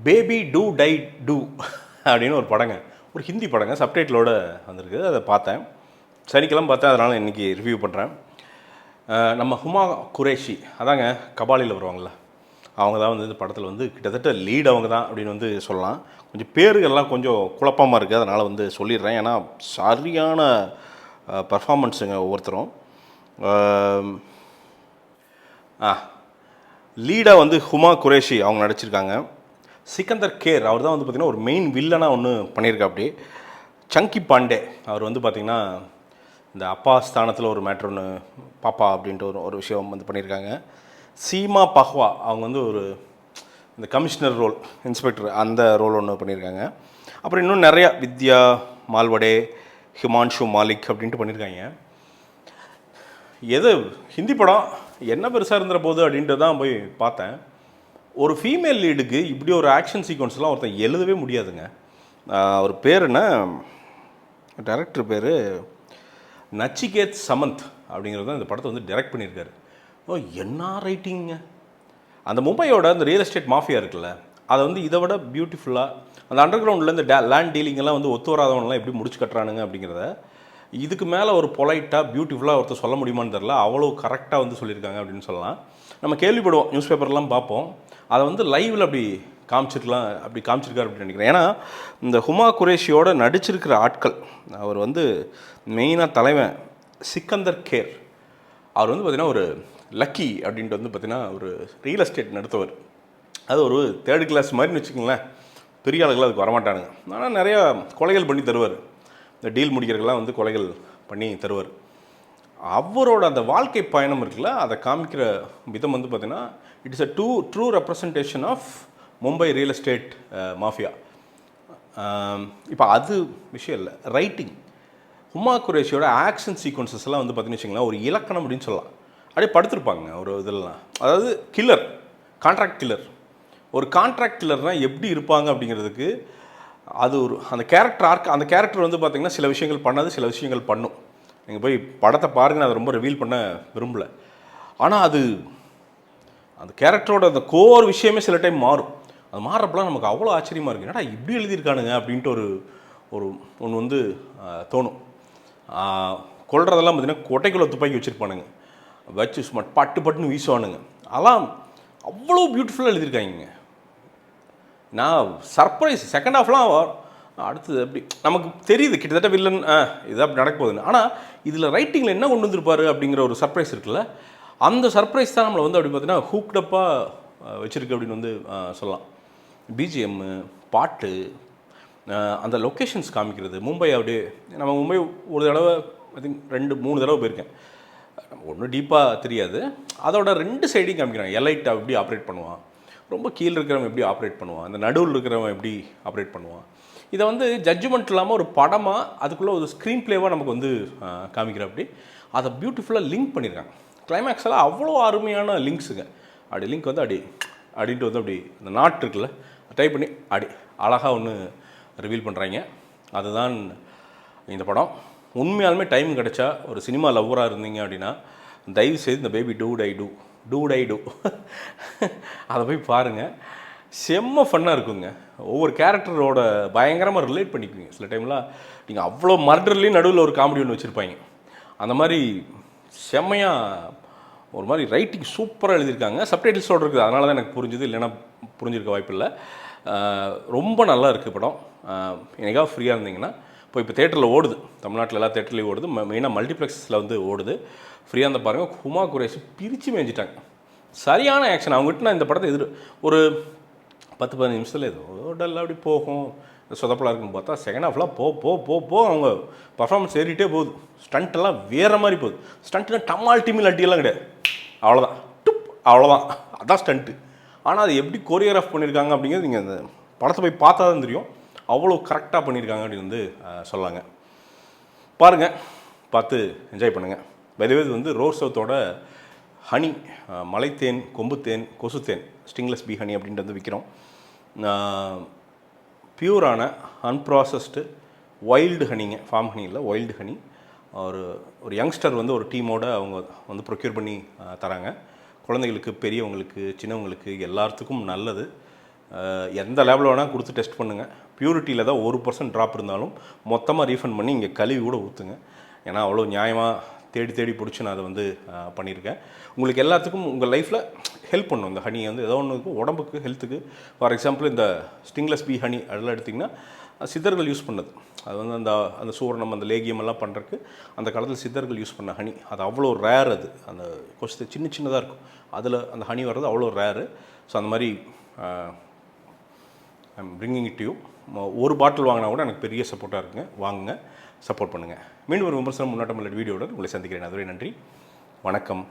Baby two tie two அப்படின்னு ஒரு படங்க, ஒரு ஹிந்தி படங்க, சப்டைட்டிலோட வந்திருக்கு. அதை பார்த்தேன், சனிக்கிழமை பார்த்தேன், அதனால் இன்றைக்கி ரிவ்யூ பண்ணுறேன். நம்ம ஹுமா குரேஷி, அதாங்க கபாலியில் வருவாங்கள்ல, அவங்க தான் வந்து இந்த படத்தில் வந்து கிட்டத்தட்ட லீட் அவங்க தான் அப்படின்னு வந்து சொல்லலாம். கொஞ்சம் பேருகள்லாம் கொஞ்சம் குழப்பமாக இருக்குது, அதனால் வந்து சொல்லிடுறேன். ஏன்னா சரியான பர்ஃபார்மன்ஸுங்க ஒவ்வொருத்தரும். லீடாக வந்து ஹுமா குரேஷி அவங்க நடிச்சிருக்காங்க. சிக்கந்தர் கேர் அவர் தான் வந்து பார்த்திங்கன்னா ஒரு மெயின் வில்லனாக ஒன்று பண்ணியிருக்கா. அப்படி சங்கி பாண்டே அவர் வந்து பார்த்திங்கன்னா இந்த அப்பா ஸ்தானத்தில் ஒரு மேட்ரு ஒன்று பாப்பா அப்படின்ட்டு ஒரு விஷயம் வந்து பண்ணியிருக்காங்க. சீமா பஹ்வா அவங்க வந்து ஒரு இந்த கமிஷனர் ரோல், இன்ஸ்பெக்டர் அந்த ரோல் ஒன்று பண்ணியிருக்காங்க. அப்புறம் இன்னும் நிறையா வித்யா மால்வடே, ஹிமான்ஷு மாலிக் அப்படின்ட்டு பண்ணியிருக்காங்க. எது ஹிந்தி படம் என்ன பெருசாக இருந்துற போது அப்படின்ட்டு தான் போய் பார்த்தேன். ஒரு ஃபீமேல் லீடுக்கு இப்படி ஒரு ஆக்ஷன் சீக்வன்ஸ்லாம் ஒருத்தன் எழுதவே முடியாதுங்க. அவர் பேர் என்ன, டைரக்டர் பேர் நச்சிகேத் சமந்த் அப்படிங்கிறது தான் இந்த படத்தை வந்து டைரக்ட் பண்ணியிருக்காரு. ஓ என்ன ரைட்டிங்க! அந்த மும்பையோட அந்த ரியல் எஸ்டேட் மாஃபியா இருக்குல்ல, அதை வந்து இதை விட பியூட்டிஃபுல்லாக அந்த அண்டர் கிரவுண்டில் இந்த லேண்ட் டீலிங்கெல்லாம் வந்து ஒத்து வராதவங்களாம் எப்படி முடிச்சு கட்டுறானுங்க அப்படிங்கிறத இதுக்கு மேலே ஒரு பொலைட்டாக பியூட்டிஃபுல்லாக ஒருத்தர் சொல்ல முடியுமான்னு தெரில, அவ்வளோ கரெக்டாக வந்து சொல்லியிருக்காங்க அப்படின்னு சொல்லலாம். நம்ம கேள்விப்படுவோம், நியூஸ் பேப்பர்லாம் பார்ப்போம், அதை வந்து லைவில் அப்படி காமிச்சிருக்காரு அப்படின்னு நினைக்கிறேன். ஏன்னா இந்த ஹுமா குரேஷியோட நடிச்சிருக்கிற ஆட்கள், அவர் வந்து மெயினாக தலைவன் சிக்கந்தர் கேர், அவர் வந்து பார்த்திங்கன்னா ஒரு லக்கி அப்படின்ட்டு வந்து பார்த்திங்கன்னா ஒரு ரியல் எஸ்டேட் நடத்துவர். அது ஒரு தேர்ட் கிளாஸ் மாதிரின்னு வச்சுக்கோங்களேன். பெரிய ஆளுகளாக அதுக்கு வரமாட்டானுங்க, ஆனால் நிறையா கொலைகள் பண்ணி தருவார். இந்த டீல் முடிக்கிறதுக்கெல்லாம் வந்து கொலைகள் பண்ணி தருவார். அவரோட அந்த வாழ்க்கை பயணம் இருக்குல்ல, அதை காமிக்கிற விதம் வந்து பார்த்திங்கன்னா it is a true representation of Mumbai real estate mafia. இப்போ அது விஷயம் இல்லை, ரைட்டிங். ஹுமா குரேஷியோட ஆக்ஷன் சீக்வன்சஸ் எல்லாம் வந்து பார்த்தீங்கன்னு வச்சிங்களேன் ஒரு இலக்கணம் அப்படின்னு சொல்லலாம். அப்படியே படுத்திருப்பாங்க ஒரு இதெல்லாம். அதாவது கில்லர், கான்ட்ராக்ட் கில்லர். ஒரு கான்ட்ராக்ட் கில்லர்னால் எப்படி இருப்பாங்க அப்படிங்கிறதுக்கு அது ஒரு அந்த கேரக்டர் ஆர்க். அந்த கேரக்டர் வந்து பார்த்திங்கன்னா சில விஷயங்கள் பண்ணாது, சில விஷயங்கள் பண்ணும். நீங்கள் போய் படத்தை பாருங்கள், அதை ரொம்ப ரிவீல் பண்ண விரும்பலை. ஆனால் அது அந்த கேரக்டரோட அந்த கோர் விஷயமே சில டைம் மாறும். அது மாறுறப்பெல்லாம் நமக்கு அவ்வளோ ஆச்சரியமாக இருக்குது, என்னடா இப்படி எழுதியிருக்கானுங்க அப்படின்ட்டு ஒரு ஒன்று வந்து தோணும். கொள்றதெல்லாம் பார்த்திங்கன்னா கொட்டைக்குள்ளே துப்பாக்கி வச்சுருப்பானுங்க, வச்சு சும்மா பட்டுன்னு வீசுவானுங்க. அதெல்லாம் அவ்வளோ பியூட்டிஃபுல்லாக எழுதியிருக்காங்க. நான் சர்ப்ரைஸ் செகண்ட் ஹாஃப்லாம் அடுத்தது அப்படி நமக்கு தெரியுது கிட்டத்தட்ட வில்லன் இது அப்படி நடக்க போகுதுன்னு. ஆனால் இதில் ரைட்டிங்கில் என்ன கொண்டு வந்திருப்பாரு அப்படிங்கிற ஒரு சர்ப்ரைஸ் இருக்குல்ல, அந்த சர்ப்ரைஸ் தான் நம்மளை வந்து அப்படி பார்த்தீங்கன்னா ஹூக்டப்பாக வச்சுருக்கு அப்படின்னு வந்து சொல்லலாம். பிஜிஎம்மு, பாட்டு, அந்த லொக்கேஷன்ஸ் காமிக்கிறது, மும்பை அப்படியே நம்ம மும்பை ஒரு தடவை ஐ திங்க் 2-3 தடவை போயிருக்கேன். ஒன்றும் டீப்பாக தெரியாது, அதோட 2 சைடையும் காமிக்கிறாங்க. எலைட் எப்படி ஆப்ரேட் பண்ணுவான், ரொம்ப கீழே இருக்கிறவன் எப்படி ஆப்ரேட் பண்ணுவான், அந்த நடுவில் இருக்கிறவன் எப்படி ஆப்ரேட் பண்ணுவான். இதை வந்து ஜட்ஜ்மெண்ட் இல்லாமல் ஒரு படமாக அதுக்குள்ளே ஒரு ஸ்க்ரீன் பிளேவாக நமக்கு வந்து காமிக்கிற அப்படி அதை பியூட்டிஃபுல்லாக லிங்க் பண்ணியிருக்காங்க. கிளைமேக்ஸ் எல்லாம் அவ்வளோ அருமையான லிங்க்ஸுங்க. அப்படி லிங்க் வந்து அப்படின்ட்டு வந்து அப்படி இந்த நாட்டு இருக்குல்ல டைப் பண்ணி அழகாக ஒன்று ரிவீல் பண்ணுறாங்க. அதுதான் இந்த படம். உண்மையாலுமே டைம் கிடச்சா ஒரு சினிமா லவ்வராக இருந்தீங்க அப்படின்னா தயவுசெய்து இந்த பேபி டூ டை டூ அதை போய் பாருங்கள். செம்ம ஃபன்னாக இருக்குங்க. ஒவ்வொரு கேரக்டரோட பயங்கரமாக ரிலேட் பண்ணிக்குவீங்க. சில டைம்லாம் நீங்கள் அவ்வளோ மர்டர்லேயும் நடுவில் ஒரு காமெடி ஒன்று வச்சுருப்பாங்க. அந்த மாதிரி செம்மையாக ஒரு மாதிரி ரைட்டிங் சூப்பராக எழுதியிருக்காங்க. சப்டைட்டில்ஸோடு இருக்குது, அதனால தான் எனக்கு புரிஞ்சுது, இல்லைன்னா புரிஞ்சிருக்க வாய்ப்பு இல்லை. ரொம்ப நல்லா இருக்குது படம். எனக்காக ஃப்ரீயாக இருந்தீங்கன்னா இப்போ தேட்டரில் ஓடுது, தமிழ்நாட்டில் எல்லா தேட்டர்லேயும் ஓடுது, மெயினாக மல்டிப்ளெக்ஸில் வந்து ஓடுது. ஃப்ரீயாக இருந்தால் பாருங்கள். ஹுமா குரேஷி பிரித்து மேய்ஞ்சிட்டாங்க. சரியான ஆக்ஷன். அவங்ககிட்ட நான் இந்த படத்தை ஒரு 10-15 நிமிஷத்தில் ஏதோ டல்லாக அப்படி போகும், சொதப்பலாக இருக்குன்னு பார்த்தா செகண்ட் ஹாஃப்லாம் போ அவங்க பர்ஃபார்மன்ஸ் ஏறிட்டே போகுது. ஸ்டண்ட்டெல்லாம் வேறு மாதிரி போகுது. ஸ்டண்ட்டுனா டமால் டிமில் அட்டியெல்லாம் கிடையாது, அவ்வளோதான் அவ்வளோதான், அதான் ஸ்டண்ட்டு. ஆனால் அது எப்படி கோரியோகிராஃப் பண்ணியிருக்காங்க அப்படிங்கிறது நீங்கள் அந்த படத்தை போய் பார்த்தா தான் தெரியும். அவ்வளோ கரெக்டாக பண்ணியிருக்காங்க அப்படின்னு வந்து சொல்லாங்க. பாருங்கள், பார்த்து என்ஜாய் பண்ணுங்கள். வெளியே இது வந்து ரோஸ் சவுத்தோட ஹனி, மலைத்தேன், கொம்புத்தேன், கொசுத்தேன், ஸ்டிங்லெஸ் பீ ஹனி அப்படின்ட்டு வந்து விற்கிறோம். பியூரான அன்ப்ராசஸ்டு வைல்டு ஹனிங்க, ஃபார்ம் ஹனி இல்லை, வைல்டு ஹனி. ஒரு யங்ஸ்டர் வந்து ஒரு டீமோடு அவங்க வந்து ப்ரொக்யூர் பண்ணி தராங்க. குழந்தைகளுக்கு, பெரியவங்களுக்கு, சின்னவங்களுக்கு எல்லாத்துக்கும் நல்லது. எந்த லேபில் வேணால் கொடுத்து டெஸ்ட் பண்ணுங்கள். பியூரிட்டியில் தான் 1% ட்ராப் இருந்தாலும் மொத்தமாக ரீஃபண்ட் பண்ணி இங்கே கழுவி கூட ஊற்றுங்க. ஏன்னா அவ்வளோ நியாயமாக தேடி தேடி பிடிச்சி நான் அதை வந்து பண்ணியிருக்கேன். உங்களுக்கு எல்லாத்துக்கும் உங்கள் லைஃப்பில் ஹெல்ப் பண்ணும். இந்த ஹனி வந்து ஏதோ ஒன்று உடம்புக்கு ஹெல்த்துக்கு. ஃபார் எக்ஸாம்பிள் இந்த ஸ்டிங்லெஸ் பீ ஹனி அதெல்லாம் எடுத்திங்கன்னா சித்தர்கள் யூஸ் பண்ணது. அது வந்து அந்த சூரணம் அந்த லேகியம் எல்லாம் பண்ணுறதுக்கு அந்த காலத்தில் சித்தர்கள் யூஸ் பண்ண ஹனி. அது அவ்வளோ ரேர். அது அந்த கொஞ்சம் சின்னதாக இருக்கும். அதில் அந்த ஹனி வர்றது அவ்வளோ ரேரு. ஸோ அந்த மாதிரி ஐம் பிரிங்கிங் இட் யூ. ஒரு பாட்டில் வாங்கினா கூட எனக்கு பெரிய சப்போர்ட்டாக இருக்குங்க. வாங்குங்க, சப்போர்ட் பண்ணுங்கள். மீண்டும் ஒரு விமர்சனம் முன்னாட்டம் வீடியோவுடன் உங்களை சந்திக்கிறேன். அதுவரை நன்றி, வணக்கம்.